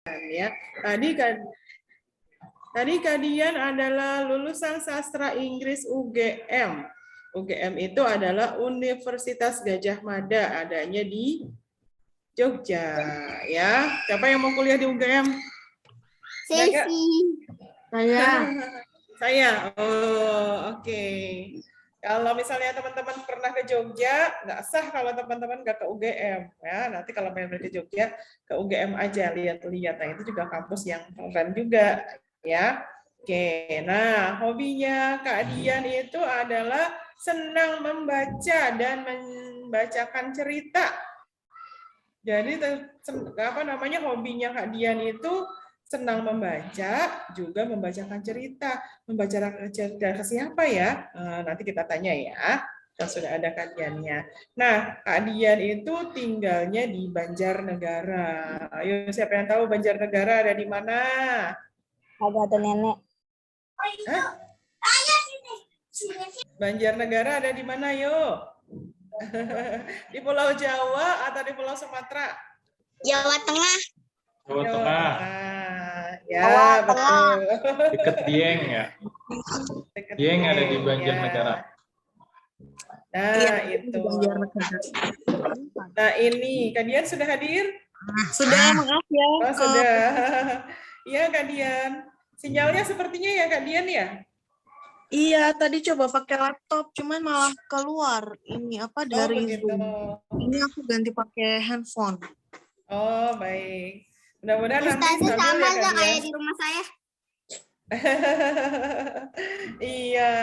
ya. Tadi Kak Dian adalah lulusan sastra Inggris UGM. UGM itu adalah Universitas Gajah Mada, adanya di Jogja, ya. Siapa yang mau kuliah di UGM? Saya. Oh, oke. Kalau misalnya teman-teman pernah ke Jogja, nggak sah kalau teman-teman nggak ke UGM. Ya, nanti kalau main ke Jogja, ke UGM aja, lihat-lihat. Nah, itu juga kampus yang keren juga. Ya, oke. Nah, hobinya Kak Dian itu adalah senang membaca dan membacakan cerita. Jadi apa namanya, hobinya Kak Dian itu senang membaca, juga membacakan cerita. Membacakan cerita ke siapa ya? Nanti kita tanya ya, kalau sudah ada Kak Diannya. Nah, Kak Dian itu tinggalnya di Banjarnegara. Ayo, siapa yang tahu Banjarnegara ada di mana? Ada nenek. Hah? Banjarnegara ada di mana, yuk? Di Pulau Jawa atau di Pulau Sumatera? Jawa Tengah. Jawa Tengah. Ya, Jawa betul. Dekat Dieng ya. Dekat Dieng ada di ya. Banjarnegara. Nah, Iya, itu. Banjarnegara. Nah, ini Kak Dian sudah hadir? Sudah, maaf ya. Oh, sudah. Iya, Kak Dian. Sinyalnya sepertinya ya, Kak Dian ya? Iya, tadi coba pakai laptop, cuman malah keluar ini apa dari begitu. Zoom. Ini aku ganti pakai handphone. Oh, baik. Mudah-mudahan nanti Ustazah stabil sama ya, Kak Dian. kayak di rumah saya. Iya.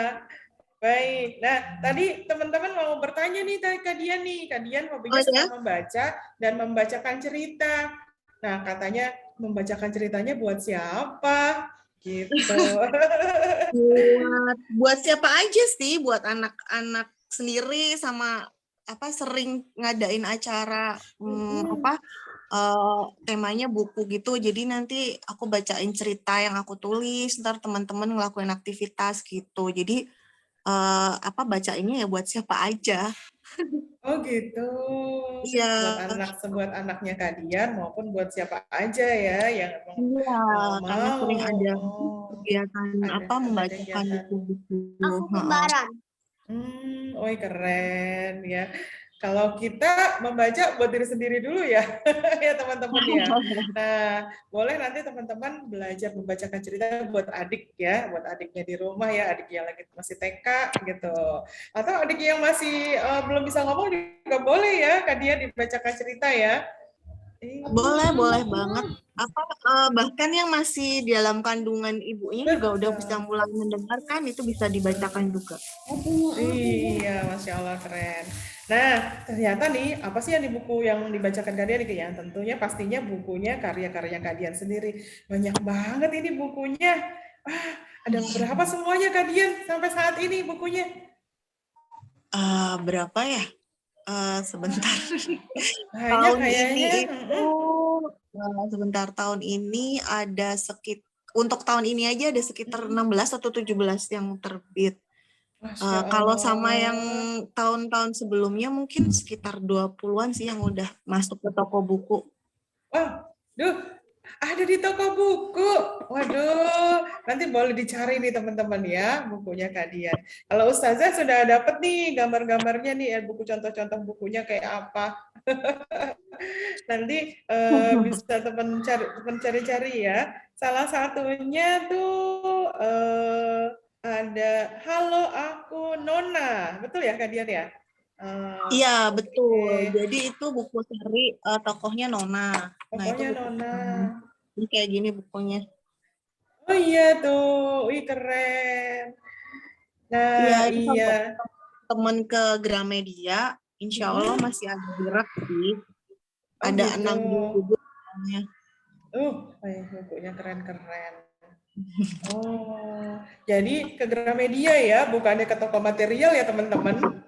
Baik. Nah, tadi teman-teman mau bertanya nih Kak Dian nih. Kak Dian hobinya suka membaca dan membacakan cerita. Nah, katanya membacakan ceritanya buat siapa? Gitu. Buat siapa aja sih, buat anak-anak sendiri sama apa sering ngadain acara temanya buku gitu. Jadi nanti aku bacain cerita yang aku tulis, ntar teman-teman ngelakuin aktivitas gitu. Jadi bacainnya ya buat siapa aja. Oh gitu. Iya. Buat anaknya Kak Dian maupun buat siapa aja ya yang Iya, karena mau. sering ada kegiatan Ada membacakan kegiatan. buku-buku. Aku kembaran. Oh keren ya. Kalau kita membaca buat diri sendiri dulu ya, ya teman-teman ya. Nah, boleh nanti teman-teman belajar membacakan cerita buat adik ya, buat adiknya di rumah ya, adik yang lagi masih TK gitu. Atau adik yang masih belum bisa ngomong juga boleh ya, Kak Dia dibacakan cerita ya. Boleh banget. Bahkan yang masih di dalam kandungan ibunya juga udah bisa mulai mendengarkan, itu bisa dibacakan juga. Iya, Masya Allah keren. Nah, ternyata nih, apa sih yang di buku yang dibacakan Kak Dian? Ya, tentunya pastinya bukunya karya-karya Kak Dian sendiri. Banyak banget ini bukunya. Ada berapa semuanya Kak Dian sampai saat ini bukunya? Berapa ya? Sebentar. Banyak Tahun kayaknya. ini itu tahun ini ada untuk tahun ini aja ada sekitar 16 atau 17 yang terbit. Kalau sama yang tahun-tahun sebelumnya mungkin sekitar 20-an sih yang udah masuk ke toko buku. Wah, ada di toko buku. Waduh, nanti boleh dicari nih teman-teman ya bukunya Kak Dian. Kalau Ustazah sudah dapat nih gambar-gambarnya nih buku contoh-contoh bukunya kayak apa. Nanti bisa teman cari-cari ya. Salah satunya tuh ada Halo Aku Nona. Betul ya Kak Dian ya? Iya, betul. Jadi itu buku seri tokohnya Nona. Tokohnya Nona. Ini kayak gini bukunya. Oh iya tuh, wih keren. Nah, iya. Temen ke Gramedia, insya Allah masih ada berat sih. Ada gitu. 6 buku. Bukunya keren-keren. Oh, jadi ke Gramedia ya, bukannya ke toko material ya teman-teman.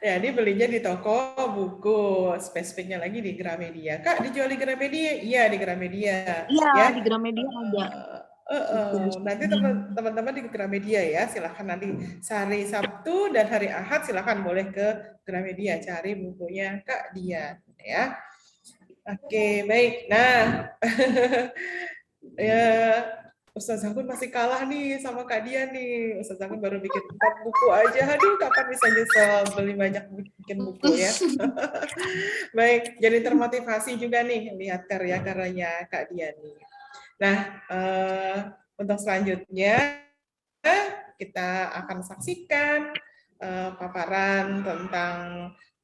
Ya, ini belinya di toko buku, spesifiknya lagi di Gramedia. Kak, dijual di Gramedia? Iya, di Gramedia. Iya, ya? di Gramedia ada. Nanti teman-teman di Gramedia ya, silahkan nanti hari Sabtu dan hari Ahad silahkan boleh ke Gramedia cari bukunya Kak Dian ya. Oke, baik. Nah, ya Ustaz Zakun masih kalah nih sama Kak Dian nih. Ustaz Zakun baru bikin 4 buku aja. Aduh, kapan bisa nyesel beli banyak bikin buku ya. Baik, jadi termotivasi juga nih lihat karya-karyanya Kak Dian nih. Nah, untuk selanjutnya kita akan saksikan paparan tentang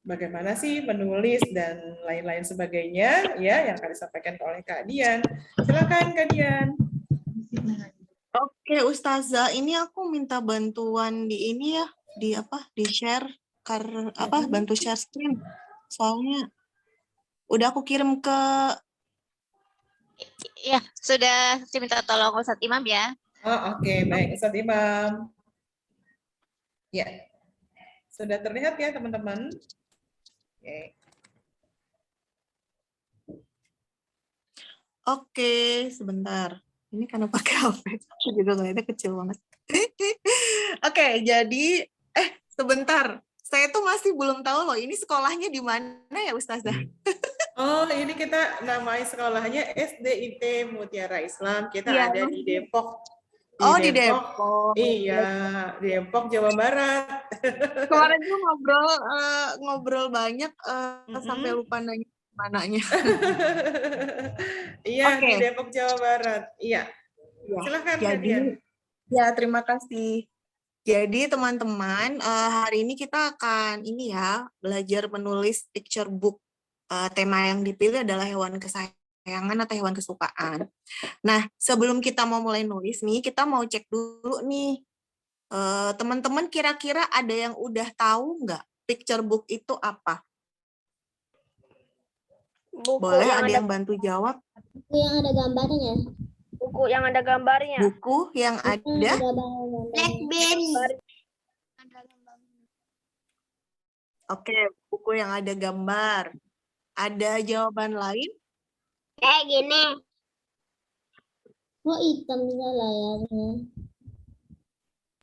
bagaimana sih menulis dan lain-lain sebagainya ya yang akan disampaikan oleh Kak Dian. Silakan Kak Dian. Oke, Ustazah, ini aku minta bantuan di ini ya, di share bantu share screen. Soalnya udah aku kirim ke Ya, sudah saya minta tolong Ustadz Imam ya. Oh, oke, baik Ustaz Imam. Ya, sudah terlihat ya teman-teman. Oke. Oke, sebentar. Ini karena pakai HP, aku juga ngeliatnya kecil banget. Oke, jadi sebentar. Saya tuh masih belum tahu loh, ini sekolahnya di mana ya Ustazah? Oh, ini kita namai sekolahnya SDIT Mutiara Islam. Kita Iya. ada di Depok. Di Depok. Iya, di Depok, Jawa Barat. Kemarin tuh ngobrol banyak sampai lupa nanya mananya. Iya, Oke. di Depok, Jawa Barat. Iya. Ya, Silakan jadi, Kadian. ya terima kasih. Jadi teman-teman, hari ini kita akan belajar menulis picture book. Tema yang dipilih adalah hewan kesayangan atau hewan kesukaan. Nah, sebelum kita mau mulai nulis nih, kita mau cek dulu nih. Teman-teman kira-kira ada yang udah tahu nggak picture book itu apa? Buku Boleh ada yang bantu jawab? Buku yang ada gambarnya. buku yang ada gambarnya. Buku yang ada? Blackberry. Oke, buku yang ada gambar. Ada jawaban lain? Kayak gini. Oh, hitam juga layarnya.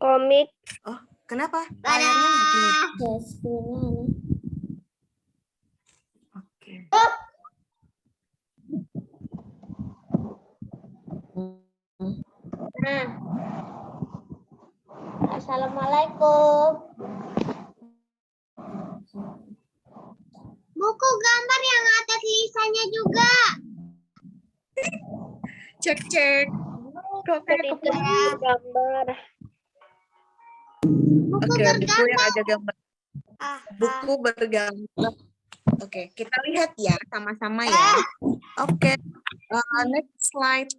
Komik. Oh, kenapa? Layarnya makin... Screen-nya aneh. Oke. Assalamualaikum. Buku gambar yang ada tulisannya juga. Cek. Kok kayak keputus? Gambar. Buku Oke, buku bergambar. yang ada gambar. Buku bergambar. Oke, kita lihat ya sama-sama ya. Oke, next slide.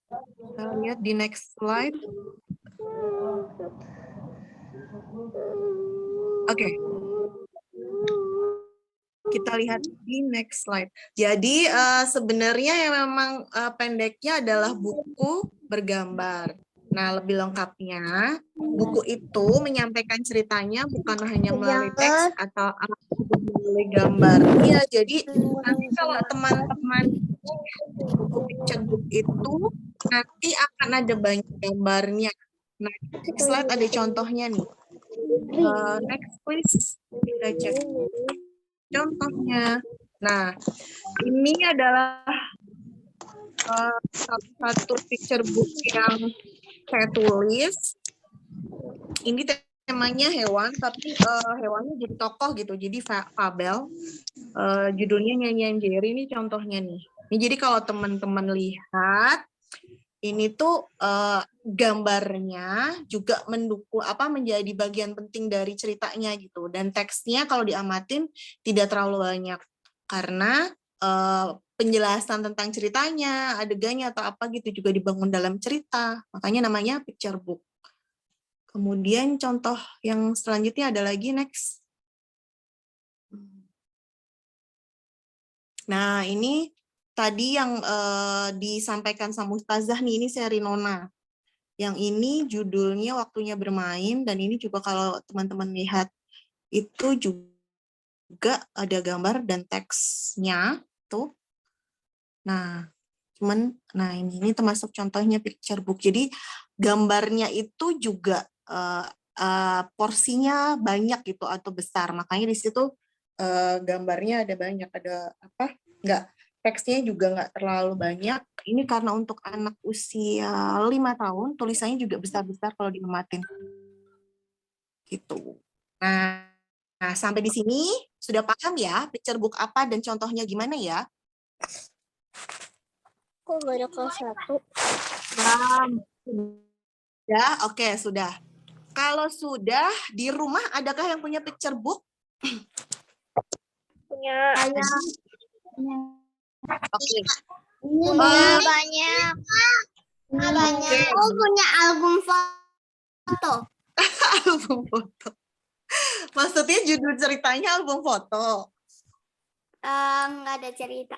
Kita lihat di next slide. Oke. Kita lihat di next slide. Jadi sebenarnya yang memang pendeknya adalah buku bergambar. Nah, lebih lengkapnya, buku itu menyampaikan ceritanya bukan hanya melalui teks atau melalui gambar. Iya, jadi nanti kalau teman-teman buku picture book itu nanti akan ada banyak gambarnya. Nah, next slide ada contohnya nih. Next please, kita cek contohnya. Nah, ini adalah satu picture book yang saya tulis. Ini temanya hewan, tapi hewannya jadi tokoh gitu, jadi fabel. Judulnya Nyanyian Jerry, ini contohnya nih. Ini jadi kalau teman-teman lihat, ini tuh gambarnya juga mendukung menjadi bagian penting dari ceritanya gitu. Dan teksnya kalau diamatin tidak terlalu banyak karena penjelasan tentang ceritanya, adegannya atau apa gitu juga dibangun dalam cerita. Makanya namanya picture book. Kemudian contoh yang selanjutnya ada lagi next. Nah, ini tadi yang disampaikan sama Ustazah nih, ini seri Nona. Yang ini judulnya Waktunya Bermain, dan ini juga kalau teman-teman lihat itu juga ada gambar dan teksnya tuh. Nah, ini termasuk contohnya picture book. Jadi gambarnya itu juga porsinya banyak gitu atau besar. Makanya di situ gambarnya ada banyak, ada apa? Nggak, teksnya juga nggak terlalu banyak. Ini karena untuk anak usia 5 tahun, tulisannya juga besar-besar kalau diamatin. Gitu. Nah, sampai di sini sudah paham ya picture book apa dan contohnya gimana ya? Kok gak ada kelas 1? Sudah, oke, sudah. Kalau sudah, di rumah adakah yang punya picture book? Punya. Oke. Banyak. Banyak. Aku punya album foto. Album foto. Maksudnya judul ceritanya album foto. Nggak ada cerita.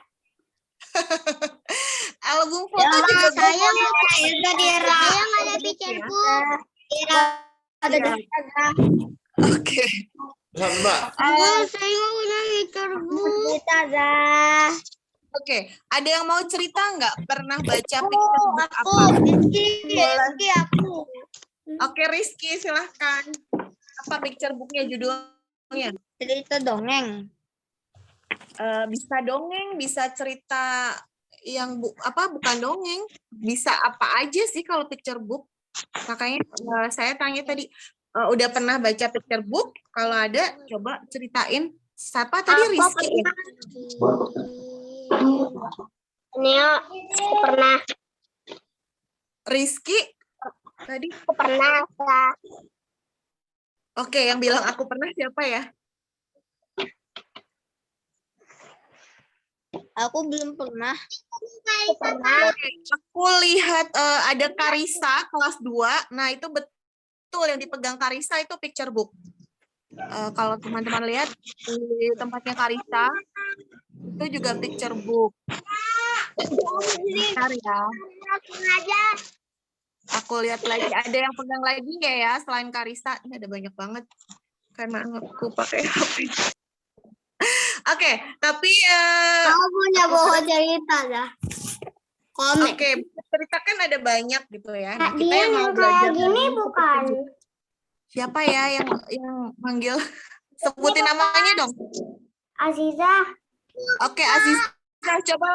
Album foto juga Saya nggak ada picture book. Ada di Instagram. Oke. Saya punya picture book. Oke, ada yang mau cerita nggak? Pernah baca picture book apa? Rizky, aku. Oke, Rizky, silahkan. Apa picture booknya judulnya? Cerita dongeng. Bisa dongeng, bisa cerita yang bukan dongeng, bisa apa aja sih kalau picture book. Makanya saya tanya tadi, udah pernah baca picture book? Kalau ada, coba ceritain. Siapa tadi? Rizky? Ini aku pernah. Rizky? Tadi? Aku pernah. Oke, yang bilang aku pernah siapa ya? Aku belum pernah. Aku lihat ada Karisa kelas 2. Nah, itu betul yang dipegang Karisa itu picture book. Kalau teman-teman lihat di tempatnya Karisa, itu juga picture book. Bentar ya. Aku lihat lagi, ada yang pegang lagi nggak ya selain Karisa? Ini ada banyak banget. Karena aku pakai HP. Oke, tapi Aku punya buku cerita dah. Komik. oke, cerita kan ada banyak gitu ya. Nah, kita Dia yang mau yang belajar kayak gini dari bukan? siapa ya yang manggil? Sebutin namanya dong. Aziza. Oke, Aziza, coba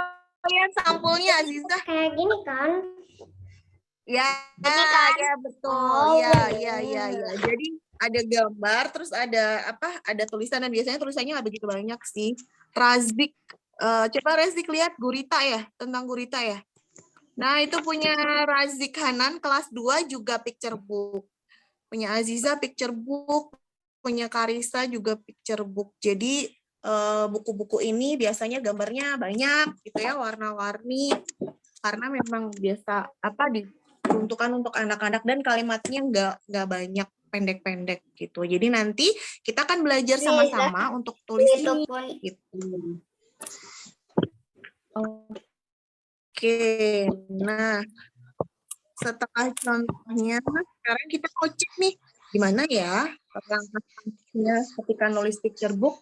lihat sampulnya Aziza. Kayak gini kan? Ya, Ini kan? ya betul. Oh, Ya. iya. Jadi ada gambar, terus ada apa? Ada tulisan dan biasanya tulisannya nggak begitu banyak sih. Razik, coba Razik lihat Gurita ya, tentang Gurita ya. Nah, itu punya Razik Hanan kelas 2 juga picture book. Punya Aziza picture book, punya Karisa juga picture book. Jadi buku-buku ini biasanya gambarnya banyak gitu ya, warna-warni. Karena memang biasa diperuntukkan untuk anak-anak dan kalimatnya nggak banyak, pendek-pendek gitu. Jadi nanti kita akan belajar sama-sama untuk tulis ini. Gitu. Oke, nah setelah contohnya, sekarang kita mau cek nih, gimana ya langkah-langkahnya ketika nulis picture book.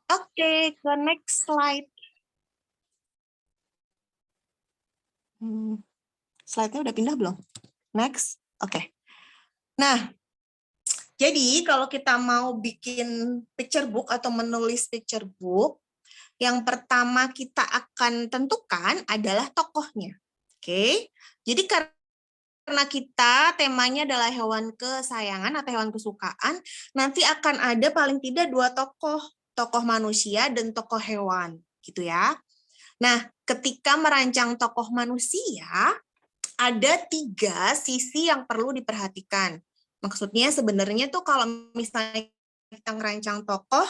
Oke, ke next slide. Slide-nya udah pindah belum? Next, oke. Nah, jadi kalau kita mau bikin picture book atau menulis picture book, yang pertama kita akan tentukan adalah tokohnya. Oke, jadi karena kita temanya adalah hewan kesayangan atau hewan kesukaan, nanti akan ada paling tidak 2 tokoh manusia dan tokoh hewan, gitu ya. Nah, ketika merancang tokoh manusia, ada 3 sisi yang perlu diperhatikan. Maksudnya sebenarnya tuh kalau misalnya kita ngerancang tokoh,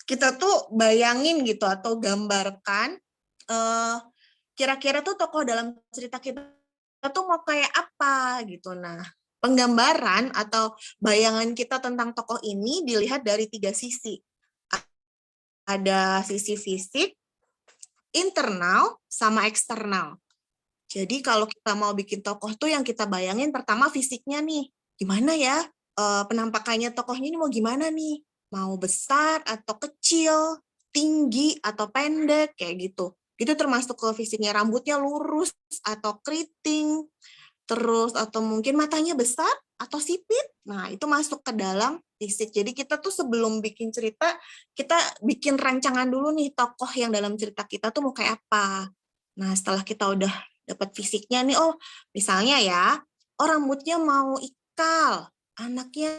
kita tuh bayangin gitu atau gambarkan kira-kira tuh tokoh dalam cerita kita tuh mau kayak apa gitu. Nah, penggambaran atau bayangan kita tentang tokoh ini dilihat dari 3 sisi. Ada sisi fisik, internal, sama eksternal. Jadi kalau kita mau bikin tokoh tuh yang kita bayangin pertama fisiknya nih. Gimana ya penampakannya tokohnya ini mau gimana nih? Mau besar atau kecil, tinggi atau pendek, kayak gitu. Itu termasuk ke fisiknya, rambutnya lurus atau keriting, terus atau mungkin matanya besar atau sipit. Nah, itu masuk ke dalam fisik. Jadi kita tuh sebelum bikin cerita, kita bikin rancangan dulu nih tokoh yang dalam cerita kita tuh mau kayak apa. Nah, setelah kita udah dapat fisiknya nih, oh misalnya ya, oh rambutnya mau ikal, anaknya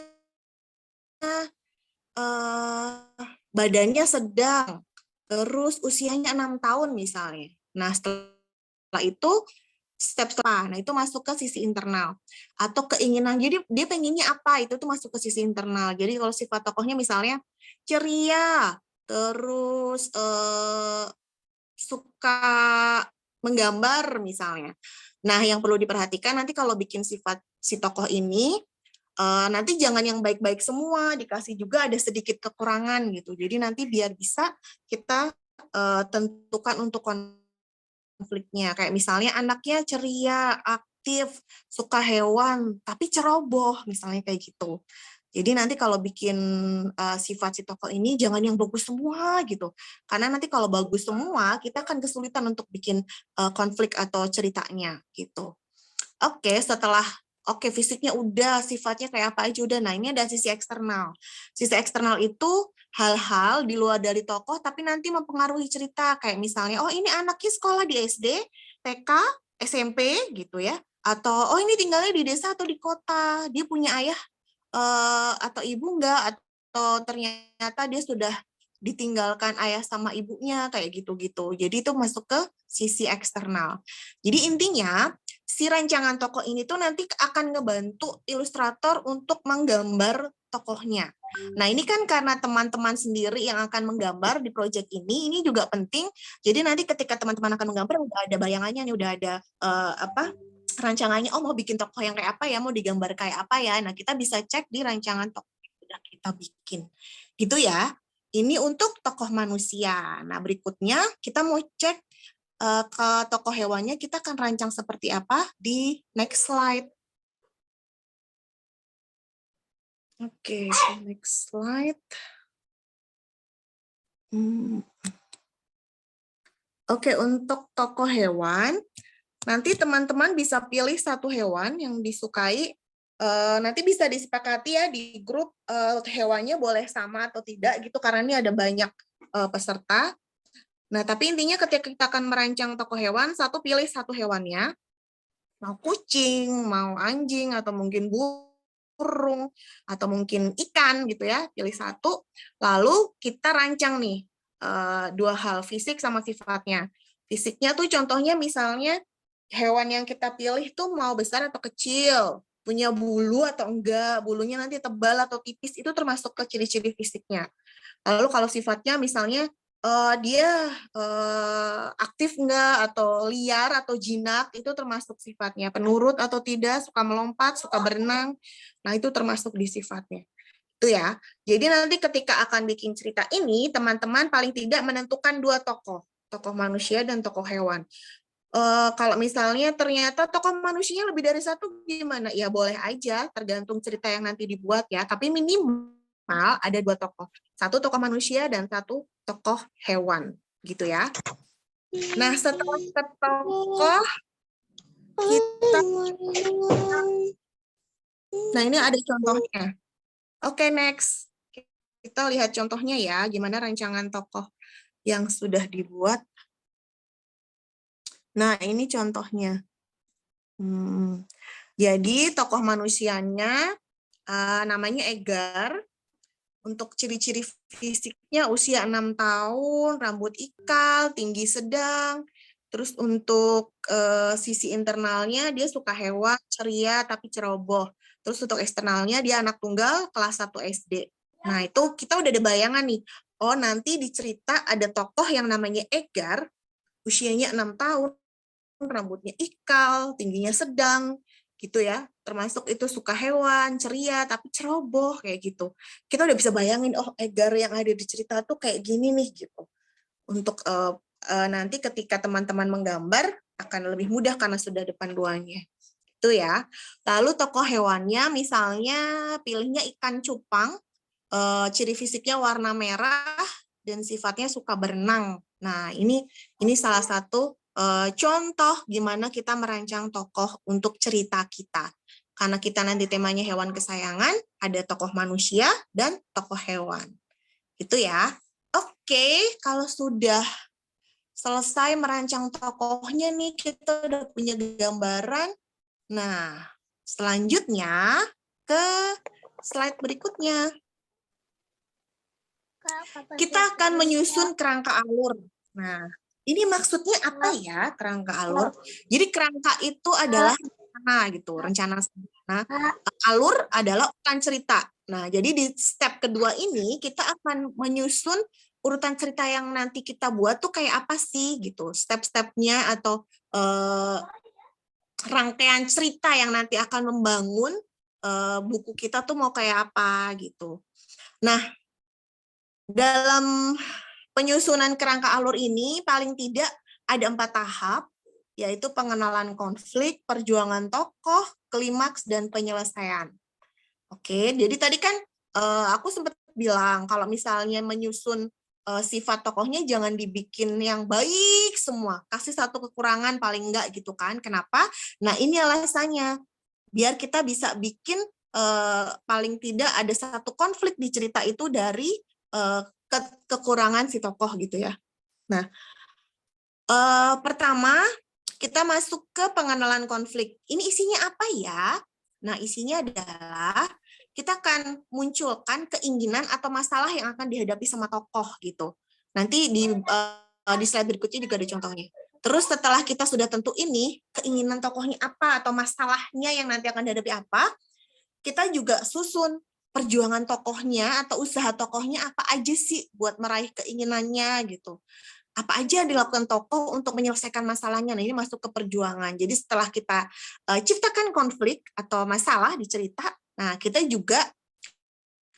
badannya sedang, terus usianya 6 tahun misalnya. Nah, setelah itu step setelah, nah itu masuk ke sisi internal atau keinginan. Jadi dia pengennya apa, itu tuh masuk ke sisi internal. Jadi kalau sifat tokohnya misalnya ceria, terus suka menggambar misalnya. Nah, yang perlu diperhatikan nanti kalau bikin sifat si tokoh ini, nanti jangan yang baik-baik semua, dikasih juga ada sedikit kekurangan gitu. Jadi nanti biar bisa kita tentukan untuk konfliknya. Kayak misalnya anaknya ceria, aktif, suka hewan, tapi ceroboh, misalnya kayak gitu. Jadi nanti kalau bikin sifat si tokoh ini jangan yang bagus semua gitu. Karena nanti kalau bagus semua, kita akan kesulitan untuk bikin konflik atau ceritanya gitu. Oke, setelah fisiknya udah, sifatnya kayak apa aja udah. Nah, ini ada sisi eksternal. Sisi eksternal itu hal-hal di luar dari tokoh tapi nanti mempengaruhi cerita. Kayak misalnya, oh ini anaknya sekolah di SD, TK, SMP gitu ya. Atau oh ini tinggalnya di desa atau di kota. Dia punya ayah atau ibu enggak, atau ternyata dia sudah ditinggalkan ayah sama ibunya kayak gitu-gitu. Jadi itu masuk ke sisi eksternal. Jadi intinya si rancangan tokoh ini tuh nanti akan ngebantu ilustrator untuk menggambar tokohnya. Nah, ini kan karena teman-teman sendiri yang akan menggambar di proyek ini juga penting. Jadi nanti ketika teman-teman akan menggambar udah ada bayangannya nih, udah ada rancangannya, oh mau bikin tokoh yang kayak apa ya, mau digambar kayak apa ya. Nah, kita bisa cek di rancangan tokoh yang sudah kita bikin. Gitu ya. Ini untuk tokoh manusia. Nah, berikutnya kita mau cek ke tokoh hewannya, kita akan rancang seperti apa di next slide. Oke, next slide. Oke, untuk tokoh hewan, nanti teman-teman bisa pilih satu hewan yang disukai. Nanti bisa disepakati ya di grup hewannya boleh sama atau tidak gitu, karena ini ada banyak peserta. Nah, tapi intinya ketika kita akan merancang tokoh hewan, pilih satu hewannya. Mau kucing, mau anjing, atau mungkin burung, atau mungkin ikan gitu ya, pilih satu. Lalu kita rancang nih dua hal, fisik sama sifatnya. Fisiknya tuh contohnya misalnya hewan yang kita pilih tuh mau besar atau kecil, punya bulu atau enggak, bulunya nanti tebal atau tipis, itu termasuk ke ciri-ciri fisiknya. Lalu kalau sifatnya misalnya dia aktif enggak, atau liar atau jinak, itu termasuk sifatnya. Penurut atau tidak, suka melompat, suka berenang, nah itu termasuk di sifatnya. Itu ya. Jadi nanti ketika akan bikin cerita ini, teman-teman paling tidak menentukan dua tokoh manusia dan tokoh hewan. Kalau misalnya ternyata tokoh manusianya lebih dari satu, gimana? Ya boleh aja, tergantung cerita yang nanti dibuat ya. Tapi minimal ada dua tokoh. Satu tokoh manusia dan satu tokoh hewan. Gitu ya. Nah, setelah ke tokoh, kita... Nah, ini ada contohnya. Oke, next. Kita lihat contohnya ya, gimana rancangan tokoh yang sudah dibuat. Nah, ini contohnya. Jadi, tokoh manusianya namanya Edgar. Untuk ciri-ciri fisiknya usia 6 tahun, rambut ikal, tinggi sedang. Terus untuk sisi internalnya dia suka hewan, ceria tapi ceroboh. Terus untuk eksternalnya dia anak tunggal kelas 1 SD. Nah, itu kita udah ada bayangan nih. Oh, nanti di cerita ada tokoh yang namanya Edgar, usianya 6 tahun, rambutnya ikal, tingginya sedang, gitu ya. Termasuk itu suka hewan, ceria, tapi ceroboh, kayak gitu. Kita udah bisa bayangin, oh Edgar yang ada di cerita tuh kayak gini nih, gitu. Untuk nanti ketika teman-teman menggambar, akan lebih mudah karena sudah ada panduannya. Itu ya. Lalu tokoh hewannya, misalnya pilihnya ikan cupang, ciri fisiknya warna merah, dan sifatnya suka berenang. Nah, ini salah satu contoh gimana kita merancang tokoh untuk cerita kita. Karena kita nanti temanya hewan kesayangan, ada tokoh manusia dan tokoh hewan. Gitu ya. Oke, kalau sudah selesai merancang tokohnya nih, kita udah punya gambaran. Nah, selanjutnya ke slide berikutnya. Kita akan menyusun kerangka alur. Nah, ini maksudnya apa ya kerangka alur? Jadi kerangka itu adalah rencana gitu, rencana sederhana. Alur adalah urutan cerita. Nah, jadi di step kedua ini kita akan menyusun urutan cerita yang nanti kita buat tuh kayak apa sih gitu. Step-stepnya atau rangkaian cerita yang nanti akan membangun buku kita tuh mau kayak apa gitu. Nah, dalam penyusunan kerangka alur ini paling tidak ada 4 tahap, yaitu pengenalan konflik, perjuangan tokoh, klimaks, dan penyelesaian. Oke, jadi tadi kan aku sempat bilang kalau misalnya menyusun sifat tokohnya jangan dibikin yang baik semua, kasih satu kekurangan paling enggak gitu kan. Kenapa? Nah, ini alasannya. Biar kita bisa bikin paling tidak ada satu konflik di cerita itu dari kekurangan si tokoh gitu ya. Nah, pertama kita masuk ke pengenalan konflik. Ini isinya apa ya? Nah, isinya adalah kita akan munculkan keinginan atau masalah yang akan dihadapi sama tokoh gitu. Nanti di slide berikutnya juga ada contohnya. Terus setelah kita sudah tentu ini, keinginan tokohnya apa atau masalahnya yang nanti akan dihadapi apa, kita juga susun perjuangan tokohnya atau usaha tokohnya apa aja sih buat meraih keinginannya gitu. Apa aja yang dilakukan tokoh untuk menyelesaikan masalahnya. Nah, ini masuk ke perjuangan. Jadi setelah kita ciptakan konflik atau masalah di cerita, nah kita juga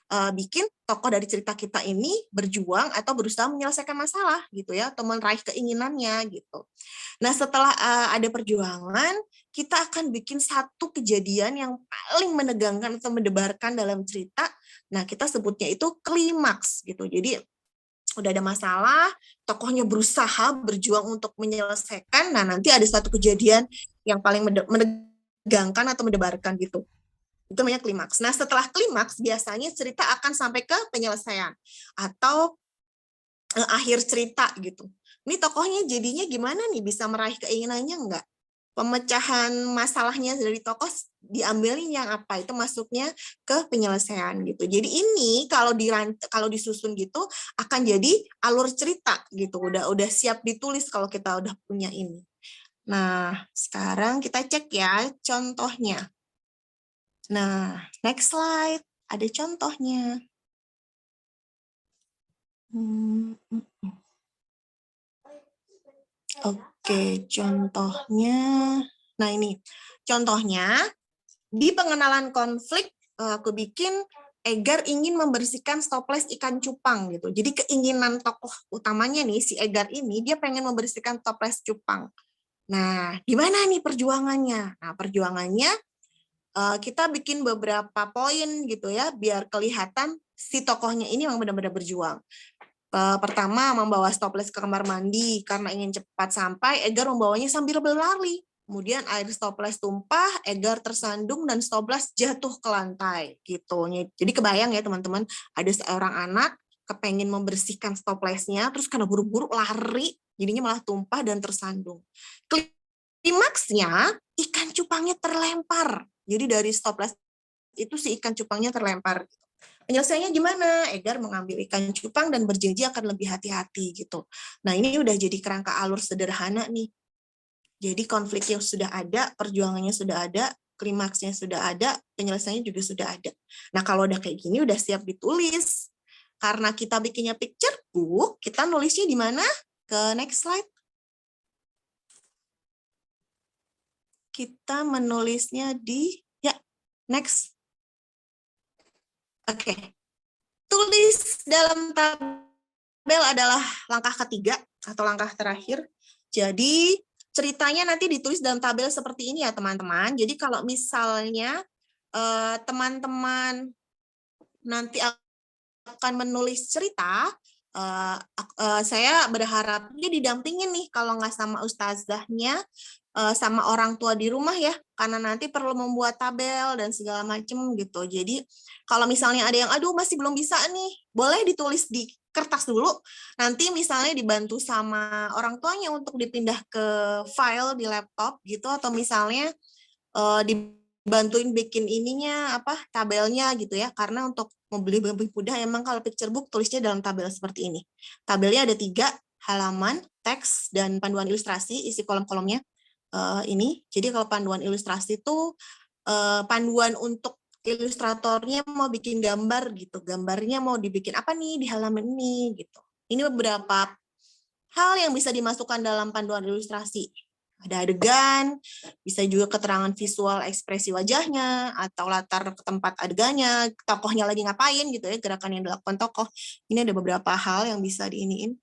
bikin tokoh dari cerita kita ini berjuang atau berusaha menyelesaikan masalah gitu ya, atau meraih keinginannya gitu. Nah, setelah ada perjuangan, kita akan bikin satu kejadian yang paling menegangkan atau mendebarkan dalam cerita. Nah, kita sebutnya itu klimaks gitu. Jadi udah ada masalah, tokohnya berusaha berjuang untuk menyelesaikan. Nah, nanti ada satu kejadian yang paling menegangkan atau mendebarkan gitu. Itu namanya klimaks. Nah, setelah klimaks biasanya cerita akan sampai ke penyelesaian atau akhir cerita gitu. Ini tokohnya jadinya gimana nih, bisa meraih keinginannya enggak? Pemecahan masalahnya dari tokoh diambilin yang apa, itu masuknya ke penyelesaian gitu. Jadi ini kalau disusun gitu akan jadi alur cerita gitu. Udah siap ditulis kalau kita udah punya ini. Nah, sekarang kita cek ya contohnya. Nah, next slide, ada contohnya. Oke, contohnya. Nah, ini contohnya di pengenalan konflik aku bikin Egar ingin membersihkan toples ikan cupang gitu. Jadi keinginan tokoh utamanya nih si Egar ini dia pengen membersihkan toples cupang. Nah, gimana nih perjuangannya? Nah, perjuangannya kita bikin beberapa poin gitu ya biar kelihatan si tokohnya ini memang benar-benar berjuang. Pertama, membawa toples ke kamar mandi karena ingin cepat sampai, Egar membawanya sambil berlari. Kemudian air toples tumpah, Egar tersandung dan toples jatuh ke lantai gitu. Jadi kebayang ya teman-teman, ada seorang anak kepengen membersihkan toplesnya, terus karena buru-buru lari, jadinya malah tumpah dan tersandung. Klimaksnya ikan cupangnya terlempar. Jadi dari toples itu si ikan cupangnya terlempar. Penyelesaiannya gimana? Egar mengambil ikan cupang dan berjanji akan lebih hati-hati gitu. Nah, ini udah jadi kerangka alur sederhana nih. Jadi konfliknya sudah ada, perjuangannya sudah ada, klimaksnya sudah ada, penyelesaiannya juga sudah ada. Nah, kalau udah kayak gini udah siap ditulis. Karena kita bikinnya picture book, kita nulisnya di mana? Ke next slide. Kita menulisnya di next. Oke. Tulis dalam tabel adalah langkah ketiga atau langkah terakhir. Jadi ceritanya nanti ditulis dalam tabel seperti ini ya teman-teman. Jadi kalau misalnya teman-teman nanti akan menulis cerita, saya berharapnya didampingin nih kalau nggak sama ustazahnya, sama orang tua di rumah ya, karena nanti perlu membuat tabel dan segala macem gitu. Jadi kalau misalnya ada yang aduh masih belum bisa nih, boleh ditulis di kertas dulu, nanti misalnya dibantu sama orang tuanya untuk dipindah ke file di laptop gitu, atau misalnya dibantuin bikin ininya apa tabelnya gitu ya, karena untuk lebih mudah emang kalau picture book tulisnya dalam tabel seperti ini. Tabelnya ada 3 halaman, teks, dan panduan ilustrasi, isi kolom-kolomnya ini. Jadi kalau panduan ilustrasi itu panduan untuk ilustratornya mau bikin gambar gitu, gambarnya mau dibikin apa nih di halaman ini gitu. Ini beberapa hal yang bisa dimasukkan dalam panduan ilustrasi. Ada adegan, bisa juga keterangan visual ekspresi wajahnya, atau latar ke tempat adegannya, tokohnya lagi ngapain gitu ya, gerakan yang dilakukan tokoh. Ini ada beberapa hal yang bisa diiniin.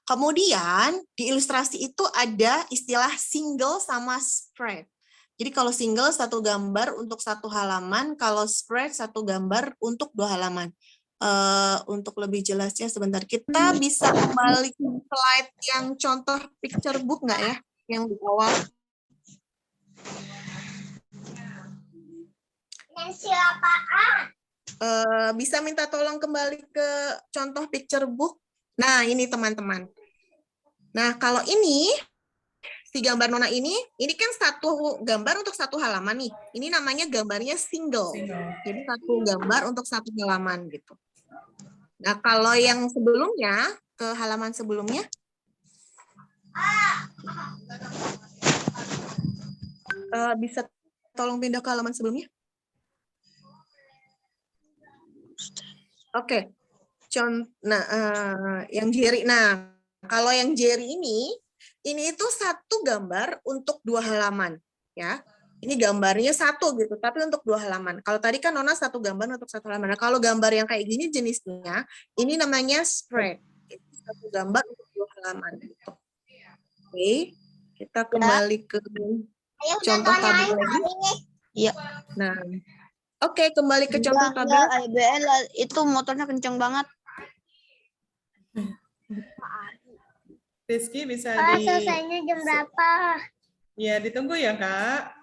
Kemudian di ilustrasi itu ada istilah single sama spread. Jadi kalau single 1 gambar untuk 1 halaman, kalau spread 1 gambar untuk 2 halaman. Untuk lebih jelasnya sebentar, kita bisa kembali ke slide yang contoh picture book nggak ya? Yang di awal. Bisa minta tolong kembali ke contoh picture book. Nah, ini teman-teman. Nah, kalau ini, si gambar Nona ini kan 1 gambar untuk 1 halaman nih. Ini namanya gambarnya single. Jadi 1 gambar untuk 1 halaman gitu. Nah, kalau yang sebelumnya, ke halaman sebelumnya, bisa tolong pindah ke halaman sebelumnya? Oke. Nah, yang Jerry. Nah, kalau yang Jerry ini itu 1 gambar untuk 2 halaman, ya. Ini gambarnya 1 gitu, tapi untuk 2 halaman. Kalau tadi kan Nona 1 gambar untuk 1 halaman. Nah, kalau gambar yang kayak gini jenisnya, ini namanya spread. Itu 1 gambar untuk 2 halaman. Gitu. Oke, kita kembali ke contoh tabel lagi. Iya. Nah, oke, kembali ke contoh tabel. IBL itu motornya kenceng banget. Rizky bisa selesainya jam berapa? Ya, ditunggu ya, Kak.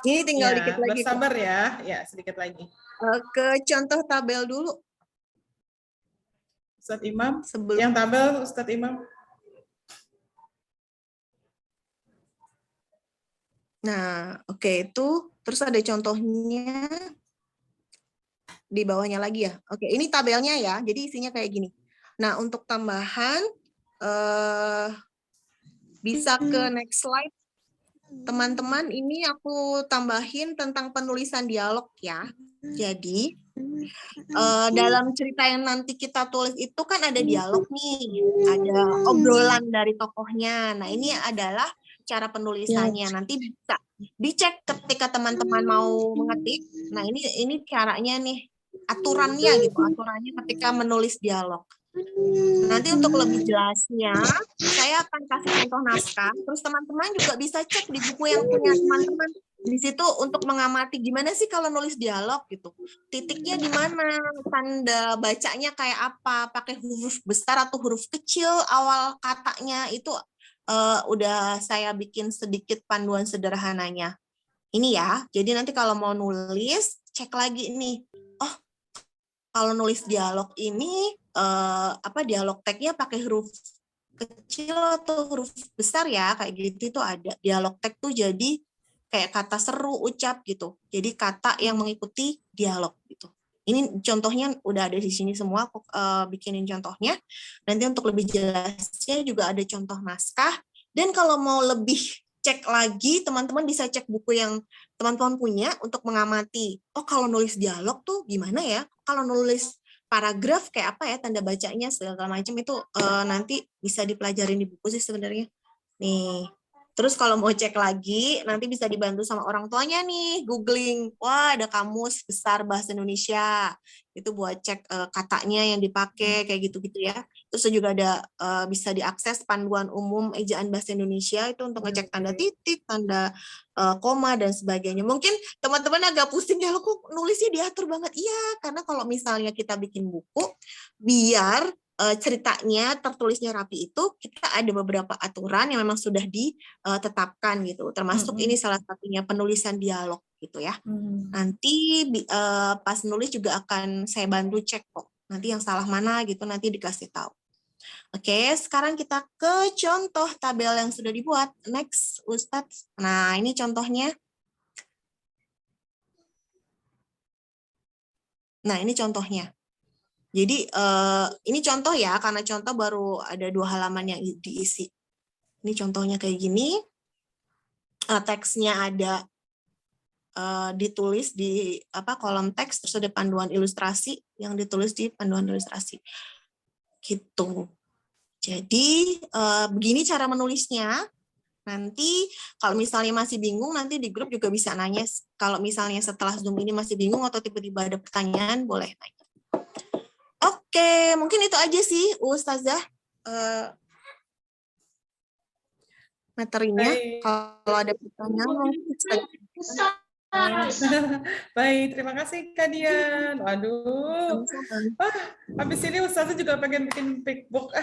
Ini tinggal Ya, dikit lagi. bersabar ya. Ya, sedikit lagi. Ke contoh tabel dulu. Ustadz Imam. Sebelum. Yang tabel, Ustadz Imam. Nah, oke, itu. Terus ada contohnya di bawahnya lagi ya. Oke, ini tabelnya ya. Jadi isinya kayak gini. Nah, untuk tambahan, bisa ke next slide. Teman-teman, ini aku tambahin tentang penulisan dialog ya. Jadi, dalam cerita yang nanti kita tulis itu kan ada dialog nih. Ada obrolan dari tokohnya. Nah, ini adalah cara penulisannya. Nanti bisa dicek ketika teman-teman mau mengetik. Nah, ini caranya nih, aturannya gitu, aturannya ketika menulis dialog. Nanti untuk lebih jelasnya, saya akan kasih contoh naskah. Terus teman-teman juga bisa cek di buku yang punya teman-teman. Di situ untuk mengamati gimana sih kalau nulis dialog gitu. Titiknya di mana, tanda bacanya kayak apa, pakai huruf besar atau huruf kecil awal katanya itu udah saya bikin sedikit panduan sederhananya. Ini ya. Jadi nanti kalau mau nulis, cek lagi nih. Oh, kalau nulis dialog ini dialog tag-nya pakai huruf kecil atau huruf besar ya, kayak gitu itu ada. Dialog tag tuh jadi kayak kata seru, ucap gitu. Jadi kata yang mengikuti dialog gitu. Ini contohnya udah ada di sini semua, aku bikinin contohnya. Nanti untuk lebih jelasnya juga ada contoh naskah. Dan kalau mau lebih cek lagi, teman-teman bisa cek buku yang teman-teman punya untuk mengamati. Oh, kalau nulis dialog tuh gimana ya? Kalau nulis paragraf kayak apa ya, tanda bacanya segala macam itu nanti bisa dipelajarin di buku sih sebenarnya. Nih, Terus kalau mau cek lagi, nanti bisa dibantu sama orang tuanya nih, googling. Wah, ada kamus besar bahasa Indonesia. Itu buat cek katanya yang dipakai, kayak gitu-gitu ya. Terus juga ada bisa diakses panduan umum ejaan bahasa Indonesia, itu untuk ngecek tanda titik, tanda koma, dan sebagainya. Mungkin teman-teman agak pusing, ya kok nulisnya diatur banget. Iya, karena kalau misalnya kita bikin buku, biar ceritanya tertulisnya rapi itu, kita ada beberapa aturan yang memang sudah ditetapkan gitu. Termasuk ini salah satunya penulisan dialog gitu ya. Nanti pas nulis juga akan saya bantu cek kok. Nanti yang salah mana gitu nanti dikasih tahu. Oke, sekarang kita ke contoh tabel yang sudah dibuat. Next, Ustadz. Nah, ini contohnya. Nah, ini contohnya. Jadi ini contoh ya, karena contoh baru ada 2 halaman yang diisi. Ini contohnya kayak gini. Teksnya ada ditulis di kolom teks, terus ada panduan ilustrasi yang ditulis di panduan ilustrasi. Gitu. Jadi begini cara menulisnya. Nanti kalau misalnya masih bingung, nanti di grup juga bisa nanya. Kalau misalnya setelah Zoom ini masih bingung atau tiba-tiba ada pertanyaan, boleh nanya. Oke, mungkin itu aja sih, Ustazah. Materinya. Baik. Kalau ada pertanyaan, mungkin Baik, terima kasih Kak Dian. Waduh, habis ini Ustazah juga pengen bikin pickbook.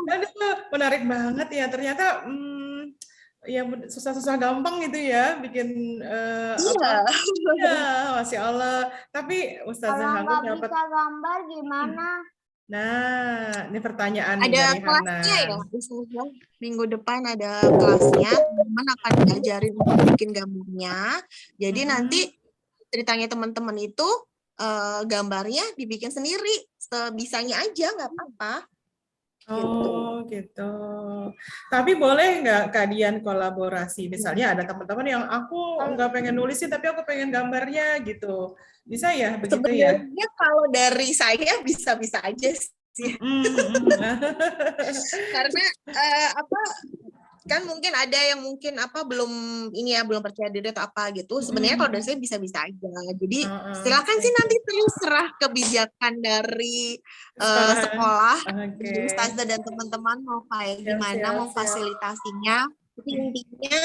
Aduh, menarik banget ya. Ternyata ya susah-susah gampang gitu ya bikin Iya. Ya, Masya Allah. Tapi Ustazah Kalau Hangun nggak dapat. bisa gambar gimana? Nah, ini pertanyaan nih Ada dari kelasnya ya, Hanan. Ustazah. Minggu depan ada kelasnya, teman-teman akan diajarin untuk bikin gambarnya. Jadi nanti ceritanya teman-teman itu gambarnya dibikin sendiri, sebisanya aja, nggak apa-apa. Oh, gitu. Tapi boleh nggak Kak Dian kolaborasi? Misalnya ada teman-teman yang aku nggak pengen nulisin, tapi aku pengen gambarnya gitu. Bisa ya, begitu ya? Sebenarnya kalau dari saya bisa-bisa aja sih. Karena kan mungkin ada yang mungkin belum percaya diri atau apa gitu. Sebenarnya kalau dari saya bisa-bisa aja. Jadi silakan sih nanti terserah kebijakan dari sekolah, Ustazah dan teman-teman mau kayak gimana, mau fasilitasinya. Intinya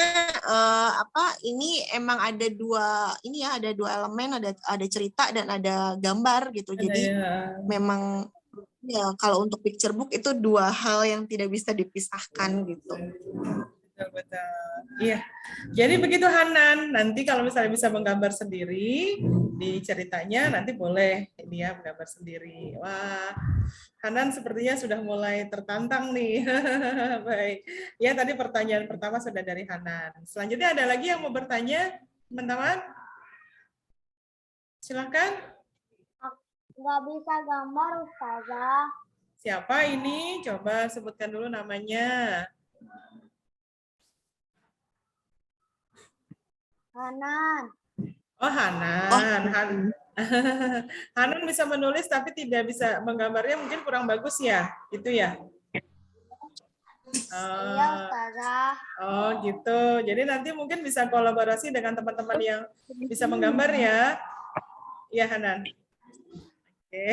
ini emang ada dua elemen, ada cerita dan ada gambar gitu. Jadi memang ya kalau untuk picture book itu 2 hal yang tidak bisa dipisahkan gitu. Betul. Iya. Jadi begitu Hanan, nanti kalau misalnya bisa menggambar sendiri di ceritanya nanti boleh ini ya menggambar sendiri. Wah, Hanan sepertinya sudah mulai tertantang nih. Baik. Ya tadi pertanyaan pertama sudah dari Hanan. Selanjutnya ada lagi yang mau bertanya, teman-teman? Silakan. Nggak bisa gambar, Ustazah. Siapa ini? Coba sebutkan dulu namanya. Hanan. Oh, Hanan. Hanan bisa menulis tapi tidak bisa menggambarnya, mungkin kurang bagus ya, gitu ya? Iya, Ustazah. Oh, gitu. Jadi nanti mungkin bisa kolaborasi dengan teman-teman yang bisa menggambar ya. Iya, Hanan. Oke.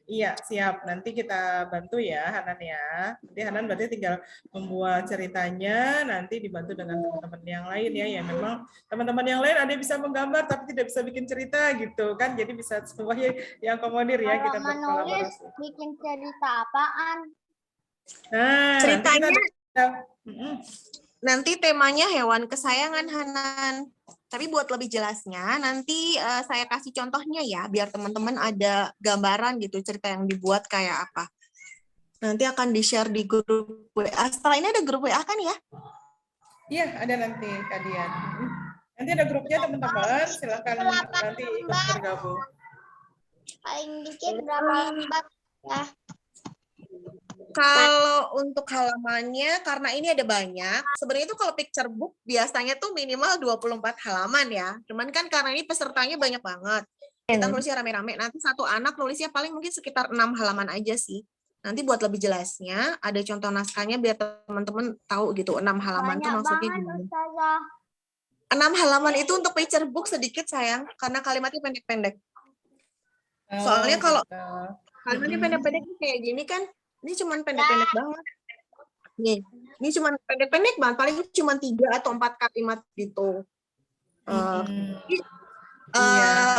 Iya, siap. Nanti kita bantu ya, Hanan ya. Nanti Hanan berarti tinggal membuat ceritanya, nanti dibantu dengan teman-teman yang lain ya. Ya memang teman-teman yang lain ada yang bisa menggambar tapi tidak bisa bikin cerita gitu kan. Jadi bisa semuanya yang komodir ya, kita menulis berkolaborasi. bikin cerita apaan? Nah, ceritanya nanti temanya hewan kesayangan Hanan. Tapi buat lebih jelasnya, nanti saya kasih contohnya ya, biar teman-teman ada gambaran gitu, cerita yang dibuat kayak apa. Nanti akan di-share di grup WA. Setelah ini ada grup WA kan ya? Iya, ada nanti, Kak Dian. Nanti ada grupnya teman-teman, silakan nanti ikut bergabung. Paling dikit berapa lembar ya? Kalau untuk halamannya, karena ini ada banyak, sebenarnya itu kalau picture book biasanya tuh minimal 24 halaman ya. Cuman kan karena ini pesertanya banyak banget. Kita nulisnya rame-rame, nanti satu anak nulisnya paling mungkin sekitar 6 halaman aja sih. Nanti buat lebih jelasnya, ada contoh naskahnya biar teman-teman tahu gitu, 6 halaman tuh Banyak maksudnya banget gimana. Ustazah. 6 halaman itu untuk picture book sedikit sayang, karena kalimatnya pendek-pendek. Soalnya kalau kalimatnya pendek-pendek kayak gini kan, ini cuman pendek-pendek banget. Nih, ini cuman pendek-pendek banget, paling cuman 3 atau 4 kalimat gitu.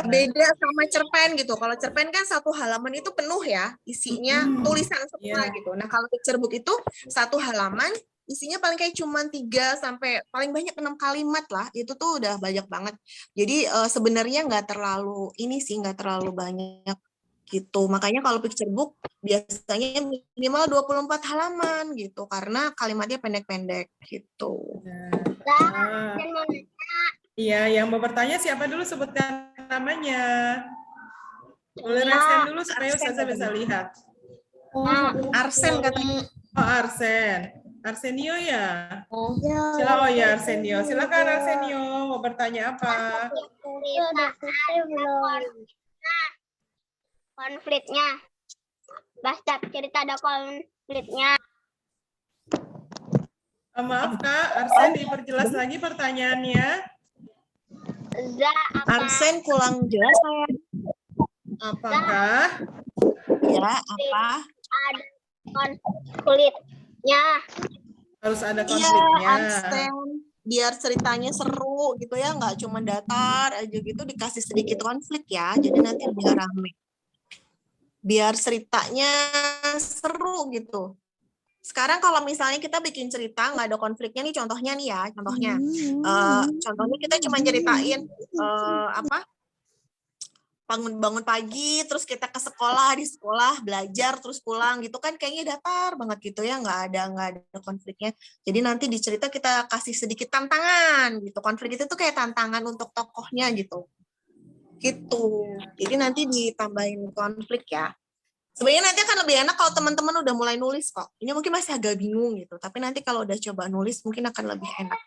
Beda sama cerpen gitu. Kalau cerpen kan 1 halaman itu penuh ya, isinya tulisan semua gitu. Nah, kalau picture book itu 1 halaman isinya paling kayak cuman 3 sampai paling banyak 6 kalimat lah. Itu tuh udah banyak banget. Jadi sebenarnya nggak terlalu nggak terlalu banyak gitu. Makanya kalau picture book biasanya minimal 24 halaman gitu karena kalimatnya pendek-pendek gitu. Iya, yang mau bertanya siapa dulu, sebutkan namanya. Boleh rasain dulu supaya Ustazah bisa lihat. Arsen katanya. Oh, Arsen. Arsenio ya? Oh ya, Arsenio. Silakan Arsenio, mau bertanya apa? Konfliknya. Basta cerita ada konfliknya. Maaf Kak, Arsen diperjelas lagi pertanyaannya. Arsen kurang jelas saya. Apakah? Ya, apa? Ada konfliknya. Harus ada Iya, konfliknya. Arsen. Biar ceritanya seru gitu ya, nggak cuma datar aja gitu, dikasih sedikit konflik ya, jadi nanti biar rame. Biar ceritanya seru gitu. Sekarang kalau misalnya kita bikin cerita nggak ada konfliknya nih, contohnya nih ya, contohnya kita cuma ceritain bangun pagi terus kita ke sekolah, di sekolah belajar terus pulang gitu kan kayaknya datar banget gitu ya, nggak ada konfliknya. Jadi nanti di cerita kita kasih sedikit tantangan gitu, konflik itu tuh kayak tantangan untuk tokohnya gitu. Jadi nanti ditambahin konflik ya. Sebenarnya nanti akan lebih enak kalau teman-teman udah mulai nulis kok. Ini mungkin masih agak bingung gitu, tapi nanti kalau udah coba nulis mungkin akan lebih enak.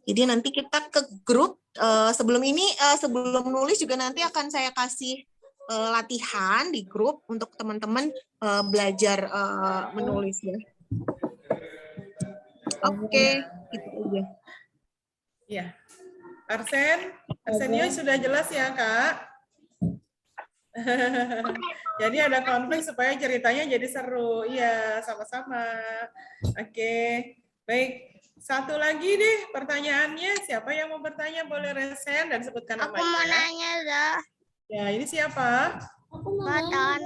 Jadi nanti kita ke grup, sebelum nulis juga nanti akan saya kasih latihan di grup untuk teman-teman belajar menulis ya. Oke, gitu aja. Iya. Arsenio sudah jelas ya Kak? Jadi ada konflik supaya ceritanya jadi seru. Iya, sama-sama. Oke. Baik. Satu lagi deh pertanyaannya. Siapa yang mau bertanya boleh resen dan sebutkan namanya. Aku mau nanya, Zah. Ya, ini siapa? Fatan.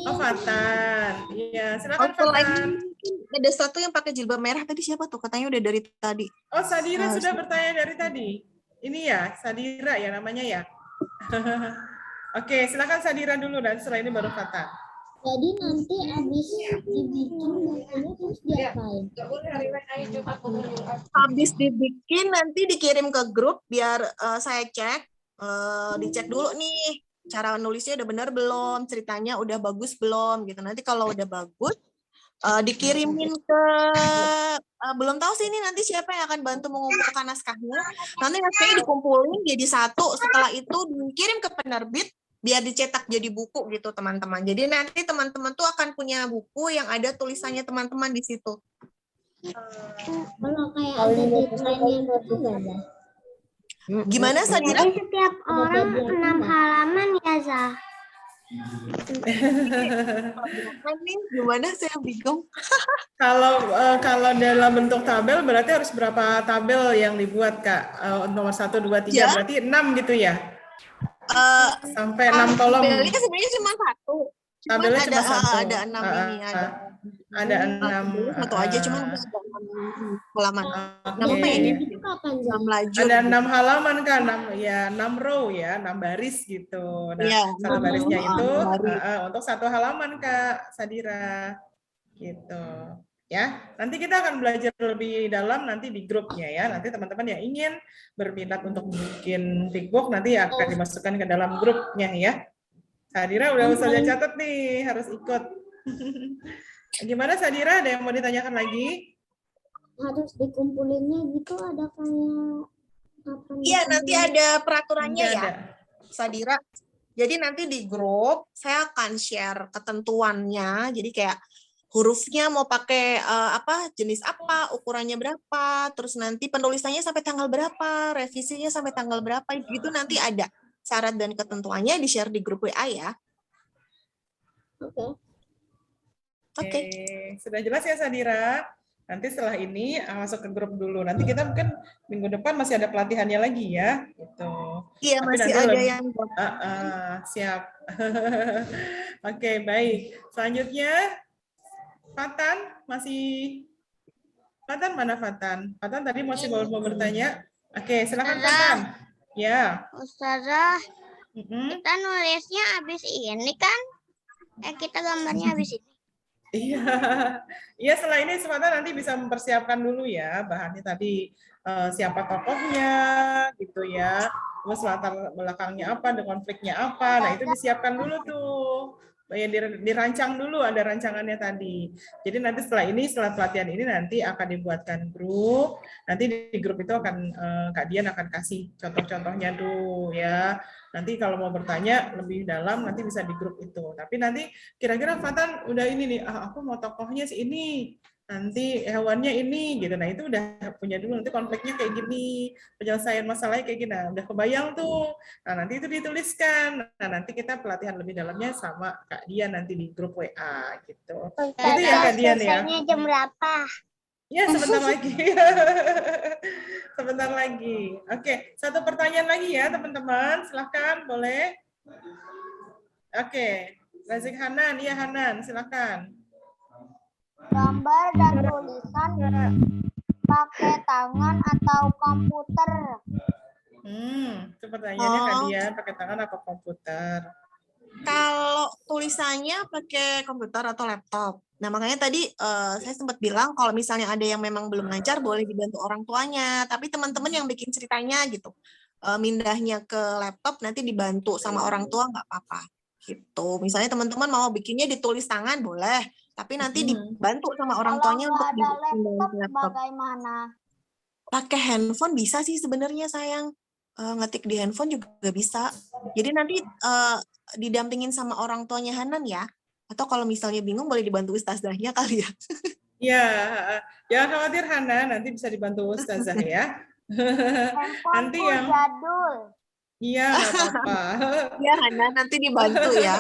Oh, Fatan. Iya, silakan Lagi Fatan. ada satu yang pakai jilbab merah tadi siapa tuh? Katanya udah dari tadi. Oh, Sadira sudah bertanya dari tadi. Ini ya, Sadira ya namanya ya. Oke, silakan Sadira dulu dan setelah ini baru Fatan. Jadi nanti habis dibikin bukunya terus diapain? Habis dibikin nanti dikirim ke grup biar saya cek, dicek dulu nih cara nulisnya udah benar belum, ceritanya udah bagus belum gitu. Nanti kalau udah bagus dikirimin ke belum tahu sih ini nanti siapa yang akan bantu mengumpulkan naskahnya. Nanti naskahnya dikumpulin jadi satu, setelah itu dikirim ke penerbit biar dicetak jadi buku gitu teman-teman. Jadi nanti teman-teman tuh akan punya buku yang ada tulisannya teman-teman di situ. Kalau kayak ada deadline yang gitu nggak, Zah? Gimana Sadira? Jadi setiap orang 6 halaman ya, Zah? Gimana saya bingung. Kalau dalam bentuk tabel berarti harus berapa tabel yang dibuat Kak? Nomor 1, 2, 3 Ya. berarti 6 gitu ya? Sampai 6 kolom. Tabelnya sebenarnya cuma satu. Tabelnya cuma satu. Ada 6 ini ada 6. Satu aja cuma ada 6 halaman. Oke. Itu kapan, Zah? 6 lajur. Ada 6 halaman kan, 6 row ya, 6 baris gitu. Nah, Iya, satu barisnya itu baris. untuk 1 halaman Kak Sadira. Gitu. Ya, nanti kita akan belajar lebih dalam nanti di grupnya ya. Nanti teman-teman yang ingin berminat untuk bikin thinkbook nanti akan dimasukkan ke dalam grupnya ya. Sadira udah usah catat nih, harus ikut. Gimana Sadira, ada yang mau ditanyakan lagi? Harus dikumpulinnya gitu, ada kayak apa? Iya, nanti ada peraturannya Nggak ya, ada. Sadira. Jadi nanti di grup saya akan share ketentuannya. Jadi kayak hurufnya mau pakai apa, jenis apa, ukurannya berapa, terus nanti penulisannya sampai tanggal berapa, revisinya sampai tanggal berapa, gitu nanti ada syarat dan ketentuannya di-share di grup WA ya. Oke. Oke. Sudah jelas ya Sadira? Nanti setelah ini masuk ke grup dulu. Nanti kita mungkin minggu depan masih ada pelatihannya lagi ya. Gitu. Iya, Tapi masih nanti ada lebih- yang siap. Oke, baik. Selanjutnya, Fatan mana Fatan? Fatan tadi masih mau bertanya. Oke, silakan Ustazah. Fatan. Ya. Ustazah, Mm-mm. kita nulisnya habis ini kan? Kita gambarnya habis ini. Iya, iya setelah ini Fatan nanti bisa mempersiapkan dulu ya bahannya tadi siapa tokohnya gitu ya, terus latar belakangnya apa, ada konfliknya apa, nah itu disiapkan dulu tuh, ya dirancang dulu ada rancangannya tadi. Jadi nanti setelah pelatihan ini nanti akan dibuatkan grup, nanti di grup itu akan Kak Dian akan kasih contoh-contohnya tuh ya. Nanti kalau mau bertanya lebih dalam nanti bisa di grup itu. Tapi nanti kira-kira Fatan udah ini nih, aku mau tokohnya si ini, nanti hewannya ini gitu. Nah itu udah punya dulu, nanti konfliknya kayak gini, penyelesaian masalahnya kayak gini. Nah udah kebayang tuh. Nah nanti itu dituliskan. Nah nanti kita pelatihan lebih dalamnya sama Kak Dian nanti di grup WA gitu. Itu ya Kak Dian ya. Selesainya jam berapa? Ya sebentar lagi. Sebentar lagi. Oke, satu pertanyaan lagi ya teman-teman. Silahkan, boleh. Oke, Razik Hanan. Iya Hanan, silahkan. Gambar dan tulisan pakai tangan atau komputer. Itu pertanyaannya Kak Dian, pakai tangan apa komputer? Kalau tulisannya pakai komputer atau laptop. Nah, makanya tadi saya sempat bilang kalau misalnya ada yang memang belum lancar boleh dibantu orang tuanya. Tapi teman-teman yang bikin ceritanya gitu, mindahnya ke laptop nanti dibantu sama orang tua nggak apa-apa. Gitu. Misalnya teman-teman mau bikinnya ditulis tangan boleh, tapi nanti dibantu sama orang Kalau tuanya untuk nggak ada dipindahin ke laptop bagaimana? Pakai handphone bisa sih sebenarnya sayang. Ngetik di handphone juga bisa. Jadi nanti didampingin sama orang tuanya Hanan ya. Atau kalau misalnya bingung boleh dibantu ustazahnya kali ya. Ya, jangan khawatir Hana, nanti bisa dibantu Ustazah ya. Nanti Handphoneku yang jadul. iya nggak apa-apa. Ya Hanan nanti dibantu ya.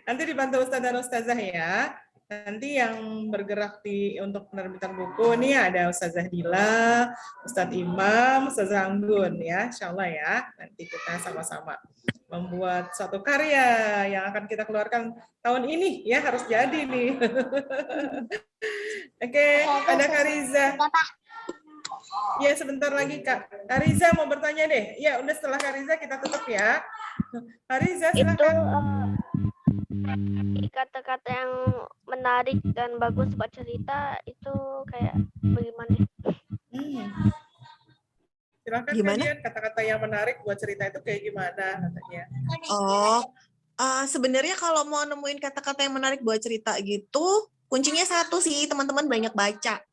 Nanti dibantu Ustaz dan Ustazah ya. Nanti yang bergerak untuk penerbitan buku ini ada Ustazah Dila, Ustadz Imam, Ustazah Anggun ya, Insya Allah ya. Nanti kita sama-sama membuat suatu karya yang akan kita keluarkan tahun ini ya, harus jadi nih. Oke, ada Kariza. Ya sebentar lagi Kak. Kariza mau bertanya deh. Ya udah setelah Kariza kita tutup ya. Kariza silakan. Kata-kata yang menarik dan bagus buat cerita itu kayak bagaimana? Silakan kalian kata-kata yang menarik buat cerita itu kayak gimana katanya. Oh, sebenarnya kalau mau nemuin kata-kata yang menarik buat cerita gitu, kuncinya satu sih, teman-teman banyak baca.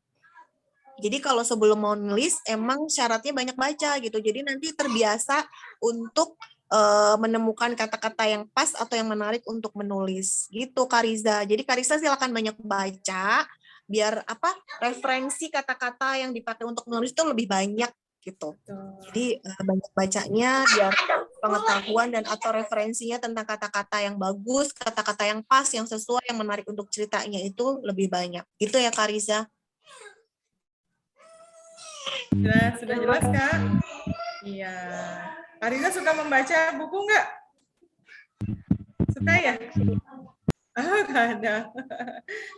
Jadi kalau sebelum mau nulis, emang syaratnya banyak baca gitu. Jadi nanti terbiasa untuk menemukan kata-kata yang pas atau yang menarik untuk menulis gitu Kariza. Jadi Kariza silakan banyak baca biar referensi kata-kata yang dipakai untuk menulis itu lebih banyak gitu. Jadi banyak bacanya biar pengetahuan dan atau referensinya tentang kata-kata yang bagus, kata-kata yang pas, yang sesuai, yang menarik untuk ceritanya itu lebih banyak. Gitu ya Kariza. Sudah jelas Kak? Iya. Kariza suka membaca buku nggak? Suka ya? Nggak ada.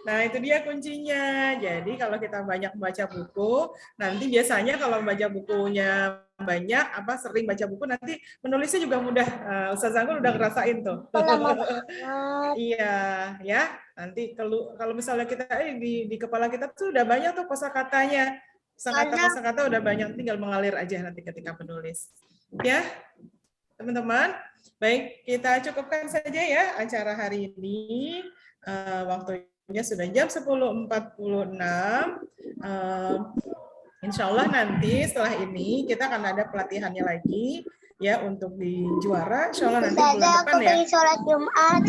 Nah, itu dia kuncinya. Jadi kalau kita banyak baca buku, nanti biasanya kalau baca bukunya banyak, sering baca buku, nanti menulisnya juga mudah. Ustaz Anggun udah ngerasain tuh. Iya, ya. Nanti kalau misalnya kita di kepala kita tuh udah banyak tuh kosakatanya. Kosakata udah banyak, tinggal mengalir aja nanti ketika menulis. Ya, teman-teman. Baik, kita cukupkan saja ya acara hari ini. Waktunya sudah jam 10.46. Insya Allah nanti setelah ini kita akan ada pelatihannya lagi. ya untuk di juara. Insya Allah nanti bulan Ustazah, depan aku ya. pengen sholat Jumat.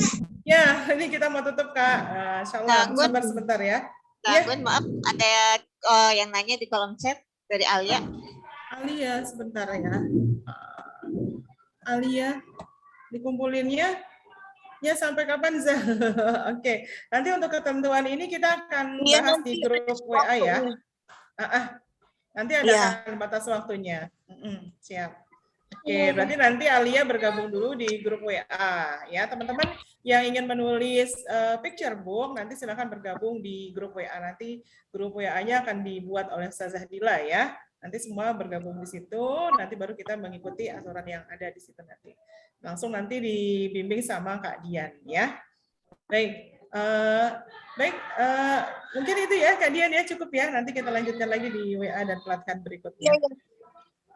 Ya, ini kita mau tutup Kak. Insya Allah Takut. sabar sebentar ya. Kak Iya. Gun, maaf ada yang nanya di kolom chat dari Alia. Alia sebentar ya. Alia dikumpulinnya ya sampai kapan Zah? Oke, nanti untuk ketentuan ini kita akan Iya, bahas nanti di grup WA ya. Nanti ada Iya. batas waktunya. Siap. Oke, berarti nanti Alia bergabung dulu di grup WA ya teman-teman yang ingin menulis picture book nanti silakan bergabung di grup WA. Nanti grup WA-nya akan dibuat oleh Ustazah Dila ya. Nanti semua bergabung di situ, nanti baru kita mengikuti aturan yang ada di situ nanti. Langsung nanti dibimbing sama Kak Dian ya. Baik, mungkin itu ya Kak Dian ya cukup ya. Nanti kita lanjutkan lagi di WA dan pelatihan berikutnya.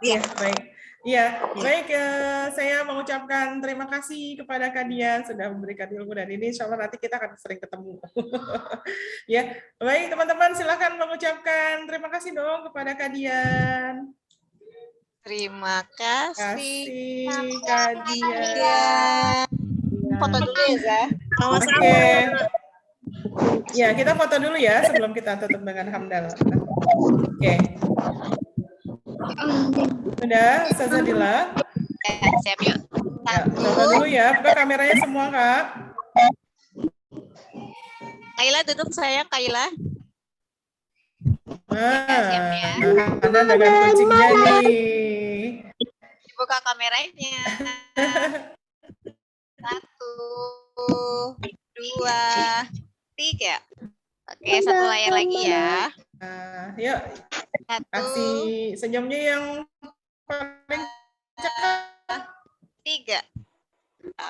Iya. Baik. Iya, baik. Saya mengucapkan terima kasih kepada Kak Dian sudah memberikan ilmu dan ini insya Allah nanti kita akan sering ketemu. Ya, baik teman-teman silakan mengucapkan terima kasih dong kepada Kak Dian. Terima kasih. Kasih Kak Dian. Ya. Foto dulu ya, Zah. Oke. Ya, kita foto dulu ya sebelum kita tutup dengan hamdalah. Oke. Sudah, Ustazah Dila? Ya, siap yuk. Ya, coba dulu ya, buka kameranya semua, Kak. Kaila duduk sayang, Kaila. Nah, ya. Anda dengan kucingnya nih. Buka kameranya. 1, 2, 3. Oke, satu layar lagi ya. Nah, yuk, 1, kasih senyumnya yang paling cakep. 3.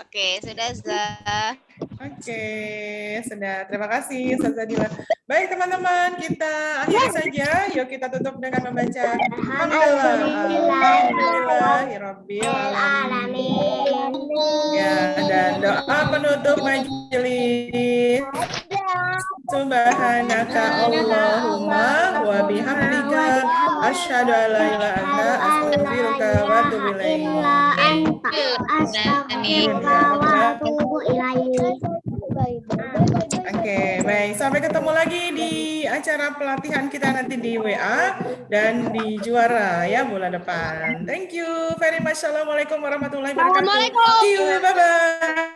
Oke, sudah Zah. Oke, sudah. Terima kasih, Ustazah Dila. Baik, teman-teman, kita akhiri saja. Yuk kita tutup dengan membaca Alhamdulillahirabbil alamin. Ya, dan doa penutup majelis. Subhanaka Allahumma wa bihamdika asyhadu an la ilaha illa anta astaghfiruka wa atubu ilaik. Oke, baik. Sampai ketemu lagi di acara pelatihan kita nanti di WA dan di juara ya bulan depan. Thank you very much. Assalamualaikum warahmatullahi wabarakatuh. See you. Bye-bye.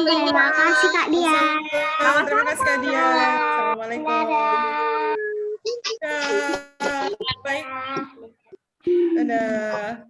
Terima kasih Kak Dian. Terima kasih Kak Dian. Assalamualaikum. Dadah. Baik. Dadah.